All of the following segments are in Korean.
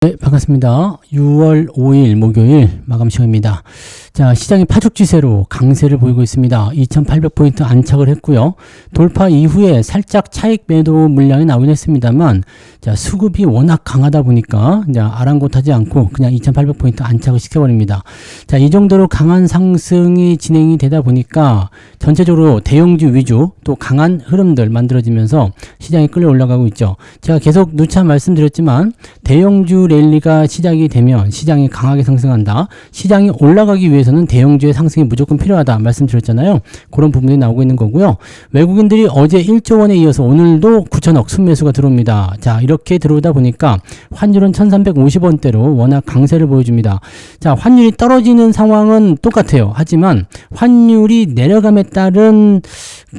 네, 반갑습니다. 6월 5일 목요일 마감 시간입니다. 자, 시장이 파죽지세로 강세를 보이고 있습니다. 2800포인트 안착을 했고요. 돌파 이후에 살짝 차익 매도 물량이 나오긴 했습니다만, 자, 수급이 워낙 강하다 보니까, 이제 아랑곳하지 않고 그냥 2800포인트 안착을 시켜버립니다. 자, 이 정도로 강한 상승이 진행이 되다 보니까 전체적으로 대형주 위주 또 강한 흐름들 만들어지면서 시장이 끌려 올라가고 있죠. 제가 계속 누차 말씀드렸지만, 대형주 랠리가 시작이 되면 시장이 강하게 상승한다. 시장이 올라가기 위해서는 대형주의 상승이 무조건 필요하다 말씀드렸잖아요. 그런 부분이 나오고 있는 거고요. 외국인들이 어제 1조 원에 이어서 오늘도 9천억 순매수가 들어옵니다. 자, 이렇게 들어오다 보니까 환율은 1350원대로 워낙 강세를 보여줍니다. 자, 환율이 떨어지는 상황은 똑같아요. 하지만 환율이 내려감에 따른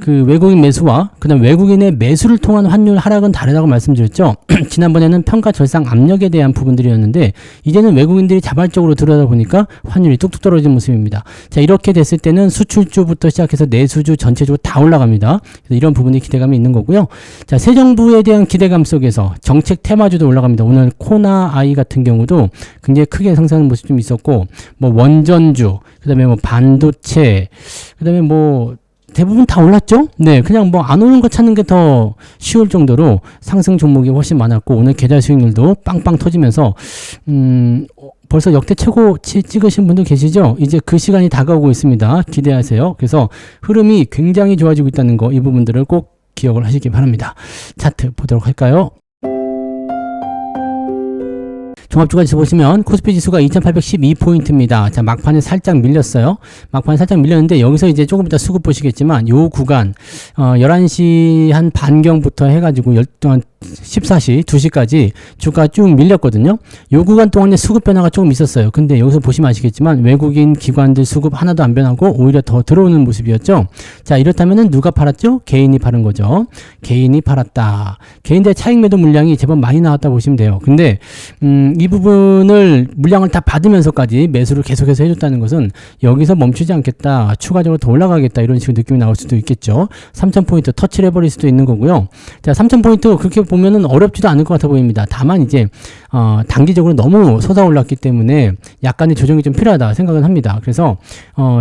그 외국인 매수와 그다음 외국인의 매수를 통한 환율 하락은 다르다고 말씀드렸죠. 지난번에는 평가 절상 압력에 대한 부분들이었는데 이제는 외국인들이 자발적으로 들어오다 보니까 환율이 뚝뚝 떨어지는 모습입니다. 자, 이렇게 됐을 때는 수출주부터 시작해서 내수주 전체적으로 다 올라갑니다. 그래서 이런 부분이 기대감이 있는 거고요. 자, 새 정부에 대한 기대감 속에서 정책 테마주도 올라갑니다. 오늘 코나 아이 같은 경우도 굉장히 크게 상승하는 모습이 좀 있었고, 뭐 원전주, 그다음에 뭐 반도체, 그다음에 뭐 대부분 다 올랐죠? 네, 그냥 뭐 안 오는 거 찾는 게 더 쉬울 정도로 상승 종목이 훨씬 많았고, 오늘 계좌 수익률도 빵빵 터지면서, 벌써 역대 최고치 찍으신 분들 계시죠? 이제 그 시간이 다가오고 있습니다. 기대하세요. 그래서 흐름이 굉장히 좋아지고 있다는 거, 이 부분들을 꼭 기억을 하시기 바랍니다. 차트 보도록 할까요? 종합주가지수 보시면 코스피 지수가 2812포인트입니다. 자, 막판에 살짝 밀렸어요. 막판에 살짝 밀렸는데 여기서 이제 조금 이따 수급 보시겠지만 요 구간 11시 한 반경부터 해가지고 14시, 2시까지 주가 쭉 밀렸거든요. 요 구간 동안에 수급 변화가 조금 있었어요. 근데 여기서 보시면 아시겠지만 외국인 기관들 수급 하나도 안 변하고 오히려 더 들어오는 모습이었죠. 자, 이렇다면은 누가 팔았죠? 개인이 팔은 거죠. 개인이 팔았다. 개인들의 차익 매도 물량이 제법 많이 나왔다 보시면 돼요. 근데 이 부분을 물량을 다 받으면서까지 매수를 계속해서 해줬다는 것은 여기서 멈추지 않겠다, 추가적으로 더 올라가겠다, 이런 식으로 느낌이 나올 수도 있겠죠. 3000포인트 터치를 해버릴 수도 있는 거고요. 자, 3000포인트 그렇게 보면은 어렵지도 않을 것 같아 보입니다. 다만 이제 단기적으로 너무 솟아올랐기 때문에 약간의 조정이 좀 필요하다 생각은 합니다. 그래서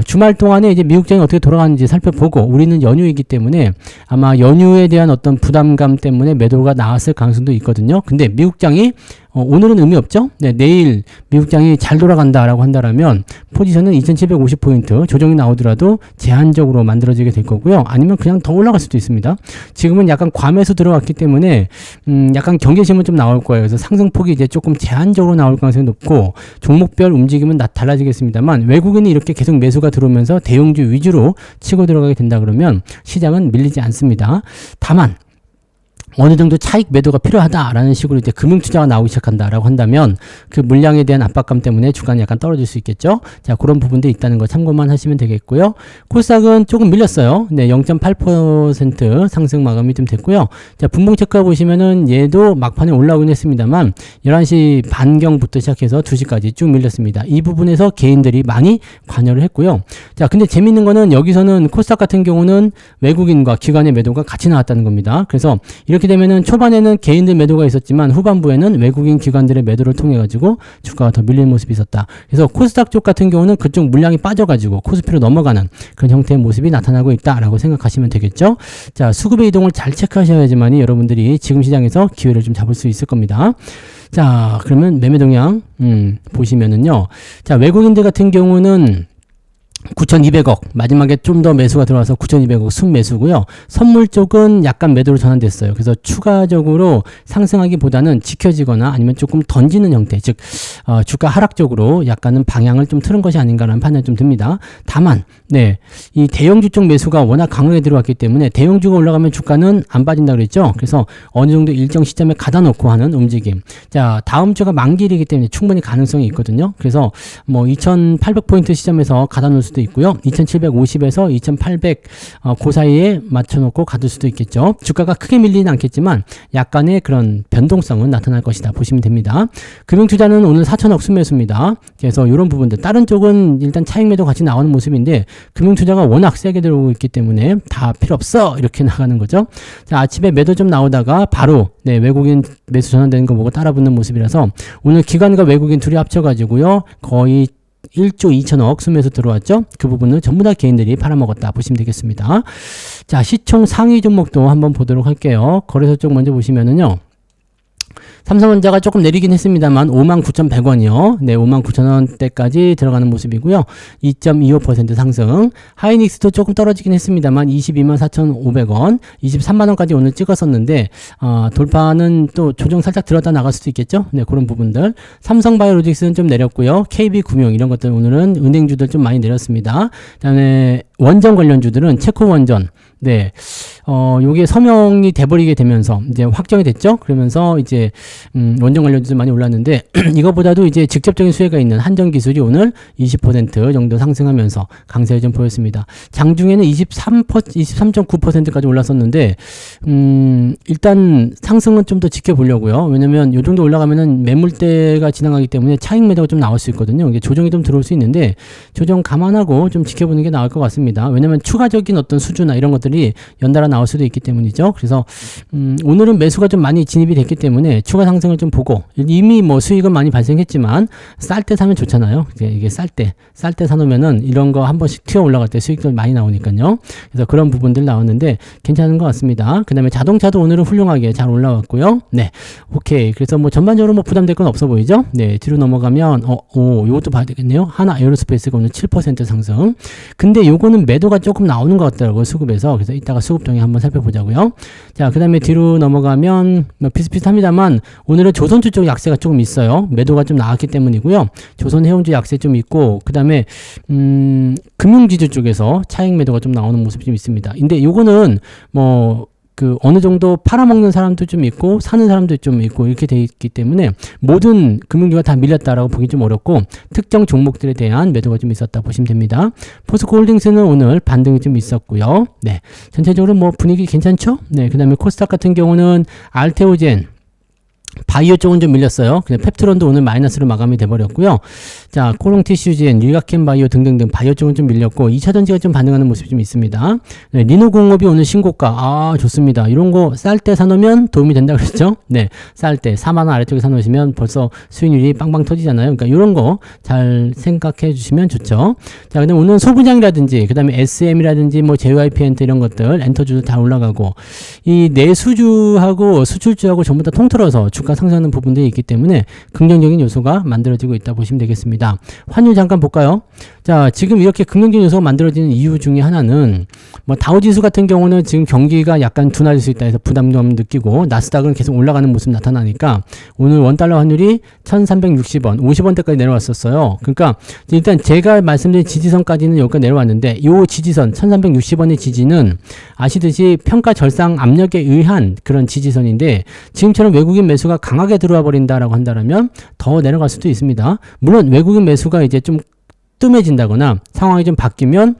주말 동안에 이제 미국장이 어떻게 돌아가는지 살펴보고, 우리는 연휴이기 때문에 아마 연휴에 대한 어떤 부담감 때문에 매도가 나왔을 가능성도 있거든요. 근데 미국장이 오늘은 의미 없죠? 네, 내일 미국장이 잘 돌아간다라고 한다라면 포지션은 2750포인트 조정이 나오더라도 제한적으로 만들어지게 될 거고요. 아니면 그냥 더 올라갈 수도 있습니다. 지금은 약간 과매수 들어왔기 때문에 약간 경계심은 좀 나올 거예요. 그래서 상승폭이 이제 조금 제한적으로 나올 가능성이 높고, 종목별 움직임은 달라지겠습니다만 외국인이 이렇게 계속 매수가 들어오면서 대형주 위주로 치고 들어가게 된다 그러면 시장은 밀리지 않습니다. 다만 어느 정도 차익 매도가 필요하다라는 식으로 이제 금융투자가 나오기 시작한다라고 한다면 그 물량에 대한 압박감 때문에 주가는 약간 떨어질 수 있겠죠. 자, 그런 부분들이 있다는 거 참고만 하시면 되겠고요. 코스닥은 조금 밀렸어요. 네, 0.8% 상승 마감이 좀 됐고요. 자, 분봉 체크해 보시면은 얘도 막판에 올라오긴 했습니다만 11시 반경부터 시작해서 2시까지 쭉 밀렸습니다. 이 부분에서 개인들이 많이 관여를 했고요. 자, 근데 재밌는 거는 여기서는 코스닥 같은 경우는 외국인과 기관의 매도가 같이 나왔다는 겁니다. 그래서 이렇게 되면은 초반에는 개인들 매도가 있었지만 후반부에는 외국인 기관들의 매도를 통해 가지고 주가가 더 밀리는 모습이 있었다. 그래서 코스닥 쪽 같은 경우는 그쪽 물량이 빠져가지고 코스피로 넘어가는 그런 형태의 모습이 나타나고 있다라고 생각하시면 되겠죠. 자, 수급의 이동을 잘 체크하셔야지만이 여러분들이 지금 시장에서 기회를 좀 잡을 수 있을 겁니다. 자, 그러면 매매 동향 보시면은요. 자, 외국인들 같은 경우는 9,200억, 마지막에 좀 더 매수가 들어와서 9,200억 순매수고요. 선물 쪽은 약간 매도로 전환됐어요. 그래서 추가적으로 상승하기보다는 지켜지거나 아니면 조금 던지는 형태, 즉 주가 하락 쪽으로 약간은 방향을 좀 틀은 것이 아닌가라는 판단이 좀 듭니다. 다만 네, 이 대형주 쪽 매수가 워낙 강하게 들어왔기 때문에 대형주가 올라가면 주가는 안 빠진다 그랬죠. 그래서 어느 정도 일정 시점에 가다 놓고 하는 움직임. 자, 다음 주가 만기이기 때문에 충분히 가능성이 있거든요. 그래서 뭐 2,800포인트 시점에서 가다 놓을 수도 수도 있고요. 2750에서 2800 그 사이에 맞춰놓고 가둘 수도 있겠죠. 주가가 크게 밀리는 않겠지만 약간의 그런 변동성은 나타날 것이다 보시면 됩니다. 금융투자는 오늘 4천억 순매수입니다. 그래서 이런 부분들, 다른 쪽은 일단 차익 매도 같이 나오는 모습인데 금융투자가 워낙 세게 들어오고 있기 때문에 다 필요 없어 이렇게 나가는 거죠. 자, 아침에 매도 좀 나오다가 바로 외국인 매수 전환되는 거 보고 따라붙는 모습이라서 오늘 기관과 외국인 둘이 합쳐가지고요 거의 1조 2천억 순매수 들어왔죠. 그 부분은 전부 다 개인들이 팔아먹었다 보시면 되겠습니다. 자, 시총 상위 종목도 한번 보도록 할게요. 거래소 쪽 먼저 보시면은요. 삼성전자가 조금 내리긴 했습니다만 59,100원이요. 네, 59,000원대까지 들어가는 모습이고요. 2.25% 상승. 하이닉스도 조금 떨어지긴 했습니다만 224,500원, 23만원까지 오늘 찍었었는데 돌파는 또 조정 살짝 들었다 나갈 수도 있겠죠. 네, 그런 부분들. 삼성바이오로직스는 좀 내렸고요. KB금융 이런 것들 오늘은 은행주들 좀 많이 내렸습니다. 그다음에 원전 관련주들은 체코원전. 네, 요게 서명이 돼버리게 되면서 이제 확정이 됐죠. 그러면서 이제 원전 관련주도 많이 올랐는데 이거보다도 이제 직접적인 수혜가 있는 한전기술이 오늘 20% 정도 상승하면서 강세를 좀 보였습니다. 장중에는 23.9%까지 올랐었는데 일단 상승은 좀 더 지켜보려고요. 왜냐면 요 정도 올라가면은 매물대가 지나가기 때문에 차익 매도가 좀 나올 수 있거든요. 이게 조정이 좀 들어올 수 있는데 조정 감안하고 좀 지켜보는 게 나을 것 같습니다. 왜냐면 추가적인 어떤 수주나 이런 것들이 연달아 나올 수도 있기 때문이죠. 그래서 오늘은 매수가 좀 많이 진입이 됐기 때문에 추가 상승을 좀 보고 이미 뭐 수익은 많이 발생했지만 쌀 때 사면 좋잖아요. 이게 쌀 때 사놓으면은 이런 거 한 번씩 튀어 올라갈 때 수익도 많이 나오니까요. 그래서 그런 부분들 나왔는데 괜찮은 것 같습니다. 그 다음에 자동차도 오늘은 훌륭하게 잘 올라왔고요. 네, 오케이. 그래서 뭐 전반적으로 뭐 부담될 건 없어 보이죠? 네, 뒤로 넘어가면 요것도 봐야 되겠네요. 하나 에어로스페이스가 오늘 7% 상승. 근데 요거는 매도가 조금 나오는 것 같더라고요. 수급에서. 그래서 이따가 수급동에 한번 살펴보자고요. 자, 그 다음에 뒤로 넘어가면 뭐 비슷비슷합니다만 오늘은 조선주 쪽 약세가 조금 있어요. 매도가 좀 나왔기 때문이고요. 조선해운주 약세 좀 있고 그 다음에 금융지주 쪽에서 차익 매도가 좀 나오는 모습이 좀 있습니다. 근데 요거는 뭐 어느 정도 팔아먹는 사람도 좀 있고 사는 사람도 좀 있고 이렇게 돼 있기 때문에 모든 금융주가 다 밀렸다라고 보기 좀 어렵고 특정 종목들에 대한 매도가 좀 있었다 보시면 됩니다. 포스코홀딩스는 오늘 반등이 좀 있었고요. 네, 전체적으로 뭐 분위기 괜찮죠? 네, 그 다음에 코스닥 같은 경우는 알테오젠 바이오 쪽은 좀 밀렸어요. 그냥 펩트론도 오늘 마이너스로 마감이 돼버렸고요. 자, 코롱티슈젠, 릴가켄 바이오 등등등 바이오 쪽은 좀 밀렸고 2차전지가 좀 반응하는 모습이 좀 있습니다. 네, 리노공업이 오늘 신고가. 좋습니다. 이런 거 쌀 때 사놓으면 도움이 된다 그랬죠? 네, 쌀 때 4만원 아래쪽에 사놓으시면 벌써 수익률이 빵빵 터지잖아요. 그러니까 이런 거 잘 생각해 주시면 좋죠. 자, 근데 오늘 소부장이라든지 그 다음에 SM이라든지 뭐 JYP 엔터 이런 것들 엔터주도 다 올라가고 이 내수주하고 수출주하고 전부 다 통틀어서 주가 상승하는 부분들이 있기 때문에 긍정적인 요소가 만들어지고 있다 보시면 되겠습니다. 환율 잠깐 볼까요? 자, 지금 이렇게 긍정적인 요소가 만들어지는 이유 중에 하나는 뭐 다우지수 같은 경우는 지금 경기가 약간 둔화될 수 있다 해서 부담감 느끼고 나스닥은 계속 올라가는 모습 나타나니까 오늘 원달러 환율이 1360원, 50원대까지 내려왔었어요. 그러니까 일단 제가 말씀드린 지지선까지는 여기까지 내려왔는데 이 지지선 1360원의 지지는 아시듯이 평가 절상 압력에 의한 그런 지지선인데 지금처럼 외국인 매수가 강하게 들어와 버린다라고 한다면 더 내려갈 수도 있습니다. 물론 외국인 매수가 이제 좀 뜸해진다거나 상황이 좀 바뀌면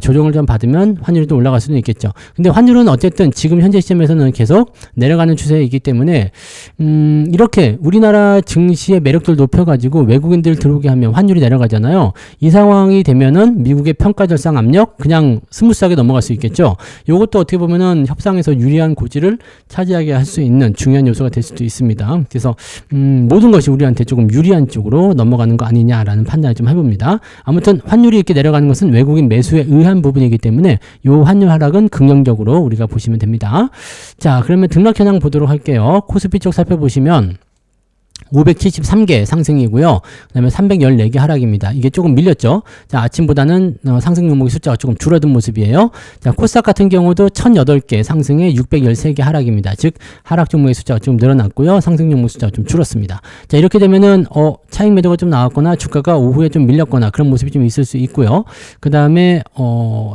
조정을 좀 받으면 환율이 또 올라갈 수는 있겠죠. 근데 환율은 어쨌든 지금 현재 시점에서는 계속 내려가는 추세이기 때문에 이렇게 우리나라 증시의 매력도를 높여가지고 외국인들 들어오게 하면 환율이 내려가잖아요. 이 상황이 되면은 미국의 평가 절상 압력 그냥 스무스하게 넘어갈 수 있겠죠. 이것도 어떻게 보면은 협상에서 유리한 고지를 차지하게 할 수 있는 중요한 요소가 될 수도 있습니다. 그래서 모든 것이 우리한테 조금 유리한 쪽으로 넘어가는 거 아니냐라는 판단을 좀 해봅니다. 아무튼 환율이 이렇게 내려가는 것은 외국인 매수에 의한 부분이기 때문에 이 환율 하락은 긍정적으로 우리가 보시면 됩니다. 자, 그러면 등락 현황 보도록 할게요. 코스피 쪽 살펴보시면 573개 상승이고요. 그 다음에 314개 하락입니다. 이게 조금 밀렸죠. 자, 아침보다는 상승 종목의 숫자가 조금 줄어든 모습이에요. 자, 코스닥 같은 경우도 1008개 상승에 613개 하락입니다. 즉 하락 종목의 숫자가 좀 늘어났고요. 상승 종목 숫자가 좀 줄었습니다. 자, 이렇게 되면은 차익 매도가 좀 나왔거나 주가가 오후에 좀 밀렸거나 그런 모습이 좀 있을 수 있고요. 그 다음에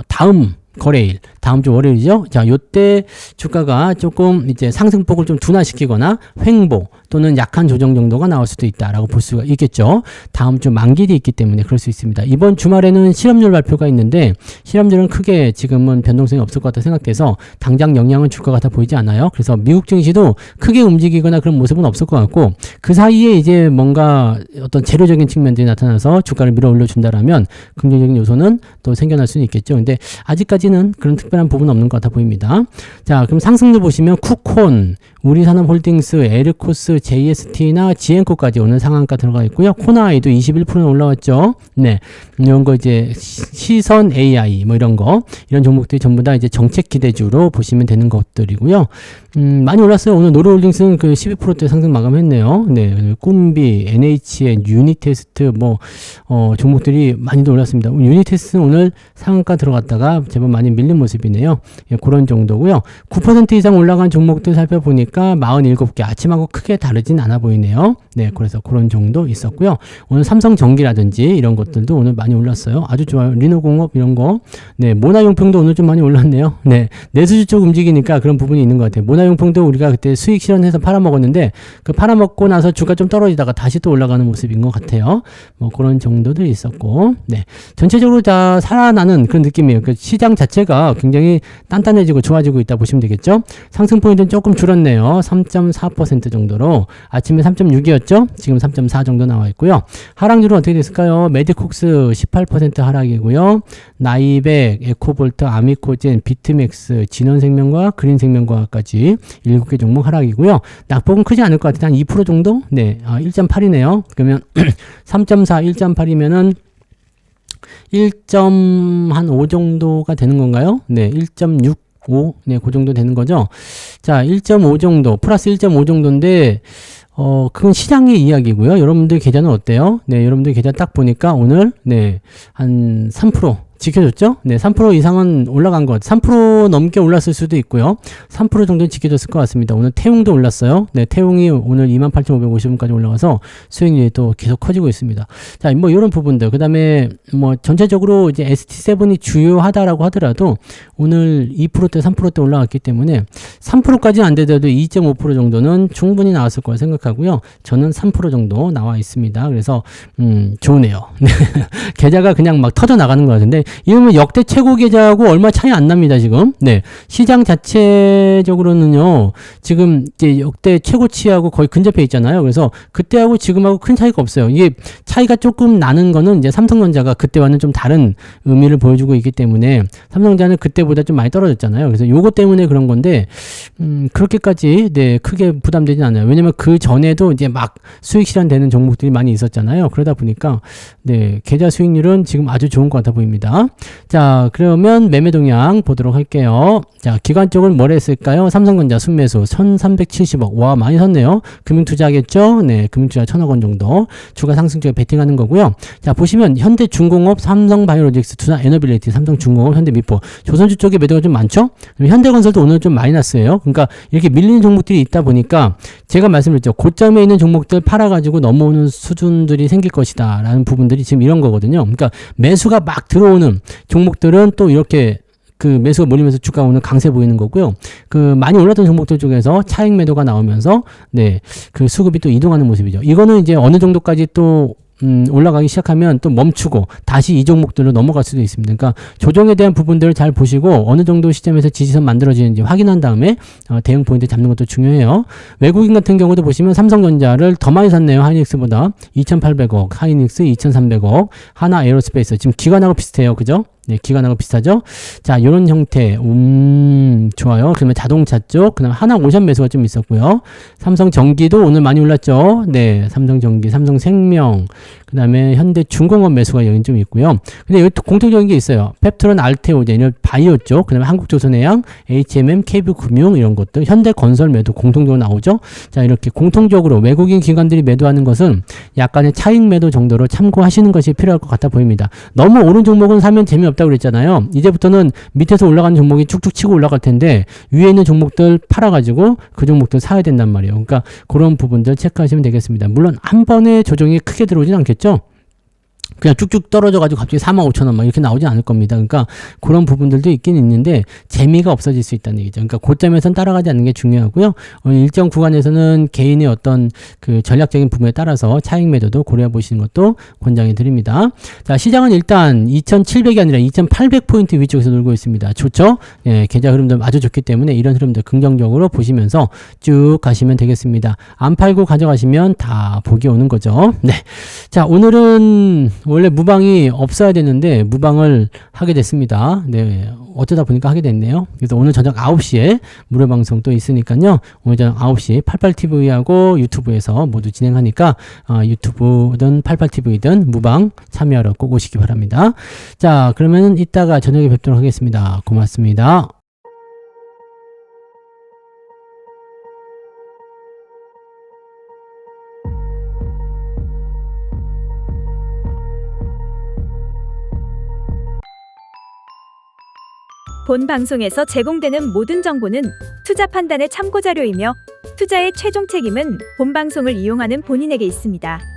다음 거래일 다음 주 월요일이죠. 자, 요때 주가가 조금 이제 상승폭을 좀 둔화시키거나 횡보 또는 약한 조정 정도가 나올 수도 있다라고 볼 수가 있겠죠. 다음 주 만기일이 있기 때문에 그럴 수 있습니다. 이번 주말에는 실업률 발표가 있는데 실업률은 크게 지금은 변동성이 없을 것 같다 생각돼서 당장 영향은 줄 것 같아 보이지 않아요. 그래서 미국 증시도 크게 움직이거나 그런 모습은 없을 것 같고 그 사이에 이제 뭔가 어떤 재료적인 측면들이 나타나서 주가를 밀어 올려준다라면 긍정적인 요소는 또 생겨날 수는 있겠죠. 근데 아직까지는 그런 특별한 부분은 없는 것 같아 보입니다. 자, 그럼 상승률 보시면 쿠콘, 우리산업홀딩스, 에르코스, JST나 지엔코까지 오늘 상한가 들어가 있고요. 코나아이도 21%는 올라왔죠. 네, 이런 거 이제 시선 AI 뭐 이런 거 이런 종목들이 전부 다 이제 정책 기대주로 보시면 되는 것들이고요. 많이 올랐어요. 오늘 노르홀딩스는 그 12%대 상승 마감했네요. 네, 꿈비, NHN, 유니테스트 뭐 종목들이 많이도 올랐습니다. 유니테스트는 오늘 상한가 들어갔다가 제법 많이 밀린 모습이네요. 예, 그런 정도고요. 9% 이상 올라간 종목들 살펴보니까 47개 아침하고 크게 다르진 않아 보이네요. 네, 그래서 그런 정도 있었고요. 오늘 삼성전기라든지 이런 것들도 오늘 많이 올랐어요. 아주 좋아요. 리노공업 이런 거. 네, 모나용평도 오늘 좀 많이 올랐네요. 네, 내수주 쪽 움직이니까 그런 부분이 있는 것 같아요. 모나용평도 우리가 그때 수익 실현해서 팔아먹었는데 그 팔아먹고 나서 주가 좀 떨어지다가 다시 또 올라가는 모습인 것 같아요. 뭐 그런 정도도 있었고, 네, 전체적으로 다 살아나는 그런 느낌이에요. 그 시장 자체가 굉장히 단단해지고 좋아지고 있다 보시면 되겠죠. 상승 포인트는 조금 줄었네요. 3.4% 정도로 아침에 3.6이었죠. 지금 3.4 정도 나와 있고요. 하락률은 어떻게 됐을까요? 메디콕스 18% 하락이고요. 나이백, 에코볼트, 아미코젠, 비트맥스, 진원생명과 그린생명과학까지 7개 종목 하락이고요. 낙폭은 크지 않을 것 같아요. 한 2% 정도? 네, 1.8이네요. 그러면 3.4, 1.8이면은 1.5 정도가 되는 건가요? 네, 1.65, 네, 그 정도 되는 거죠. 자, 1.5 정도, 플러스 1.5 정도인데, 그건 시장의 이야기고요. 여러분들 계좌는 어때요? 네, 여러분들 계좌 딱 보니까 오늘, 네, 한 3%. 지켜줬죠? 네, 3% 이상은 올라간 것. 3% 넘게 올랐을 수도 있고요. 3% 정도는 지켜줬을 것 같습니다. 오늘 태웅도 올랐어요. 네, 태웅이 오늘 28,550원까지 올라가서 수익률이 또 계속 커지고 있습니다. 자, 뭐 이런 부분들. 그 다음에 뭐 전체적으로 이제 ST7이 주요하다라고 하더라도 오늘 2%대 3%대 올라갔기 때문에 3%까지는 안 되더라도 2.5% 정도는 충분히 나왔을 거라 생각하고요. 저는 3% 정도 나와 있습니다. 그래서 좋네요. 계좌가 그냥 막 터져 나가는 것 같은데 이러면 역대 최고 계좌하고 얼마 차이 안 납니다, 지금. 네. 시장 자체적으로는요, 지금 이제 역대 최고치하고 거의 근접해 있잖아요. 그래서 그때하고 지금하고 큰 차이가 없어요. 이게 차이가 조금 나는 거는 이제 삼성전자가 그때와는 좀 다른 의미를 보여주고 있기 때문에 삼성전자는 그때보다 좀 많이 떨어졌잖아요. 그래서 요거 때문에 그런 건데, 그렇게까지, 네, 크게 부담되진 않아요. 왜냐면 그 전에도 이제 막 수익 실현되는 종목들이 많이 있었잖아요. 그러다 보니까, 네, 계좌 수익률은 지금 아주 좋은 것 같아 보입니다. 자, 그러면 매매 동향 보도록 할게요. 자, 기관 쪽은 뭘 했을까요? 삼성전자 순매수 1370억. 와, 많이 샀네요. 금융투자겠죠? 네, 금융투자 1000억 원 정도. 주가 상승 쪽에 베팅하는 거고요. 자, 보시면 현대중공업, 삼성바이오로직스, 두산에너빌리티, 삼성중공업, 현대미포. 조선주 쪽에 매도가 좀 많죠? 현대건설도 오늘 좀 마이너스예요. 그러니까 이렇게 밀리는 종목들이 있다 보니까 제가 말씀드렸죠. 고점에 있는 종목들 팔아가지고 넘어오는 수준들이 생길 것이다. 라는 부분들이 지금 이런 거거든요. 그러니까 매수가 막 들어오는 종목들은 또 이렇게 그 매수가 몰리면서 주가 오늘 강세 보이는 거고요. 그 많이 올랐던 종목들 쪽에서 차익 매도가 나오면서 네, 그 수급이 또 이동하는 모습이죠. 이거는 이제 어느 정도까지 또 올라가기 시작하면 또 멈추고 다시 이 종목들로 넘어갈 수도 있습니다. 그러니까 조정에 대한 부분들을 잘 보시고 어느 정도 시점에서 지지선 만들어지는지 확인한 다음에 대응 포인트 잡는 것도 중요해요. 외국인 같은 경우도 보시면 삼성전자를 더 많이 샀네요. 하이닉스보다 2,800억, 하이닉스 2,300억, 하나 에어로스페이스 지금 기관하고 비슷해요. 그죠? 네, 기관하고 비슷하죠? 자, 요런 형태, 좋아요. 그러면 자동차 쪽, 그 다음에 하나오션 매수가 좀 있었고요. 삼성전기도 오늘 많이 올랐죠? 네, 삼성전기, 삼성생명, 그 다음에 현대중공업 매수가 여기 좀 있고요. 근데 여기 또 공통적인 게 있어요. 펩트론, 알테오젠, 바이오 쪽, 그 다음에 한국조선해양, HMM, KB금융 이런 것들, 현대건설 매도 공통적으로 나오죠? 자, 이렇게 공통적으로 외국인 기관들이 매도하는 것은 약간의 차익 매도 정도로 참고하시는 것이 필요할 것 같아 보입니다. 너무 오른 종목은 사면 재미없다고 그랬잖아요. 이제부터는 밑에서 올라가는 종목이 쭉쭉 치고 올라갈 텐데 위에 있는 종목들 팔아가지고 그 종목들 사야 된단 말이에요. 그러니까 그런 부분들 체크하시면 되겠습니다. 물론 한 번에 조정이 크게 들어오진 않겠죠. 그냥 쭉쭉 떨어져가지고 갑자기 45,000원 막 이렇게 나오지 않을 겁니다. 그러니까 그런 부분들도 있긴 있는데 재미가 없어질 수 있다는 얘기죠. 그러니까 고점에선 따라가지 않는 게 중요하고요. 일정 구간에서는 개인의 어떤 그 전략적인 부분에 따라서 차익 매도도 고려해 보시는 것도 권장해 드립니다. 자, 시장은 일단 2,700이 아니라 2,800포인트 위쪽에서 놀고 있습니다. 좋죠? 예, 계좌 흐름도 아주 좋기 때문에 이런 흐름들 긍정적으로 보시면서 쭉 가시면 되겠습니다. 안 팔고 가져가시면 다 복이 오는 거죠. 네. 자, 오늘은 원래 무방이 없어야 되는데 무방을 하게 됐습니다. 네, 어쩌다 보니까 하게 됐네요. 그래서 오늘 저녁 9시에 무료 방송 또 있으니까요. 오늘 저녁 9시 88TV하고 유튜브에서 모두 진행하니까 유튜브든 88TV든 무방 참여하러 꼭 오시기 바랍니다. 자, 그러면 이따가 저녁에 뵙도록 하겠습니다. 고맙습니다. 본 방송에서 제공되는 모든 정보는 투자 판단의 참고 자료이며 투자의 최종 책임은 본 방송을 이용하는 본인에게 있습니다.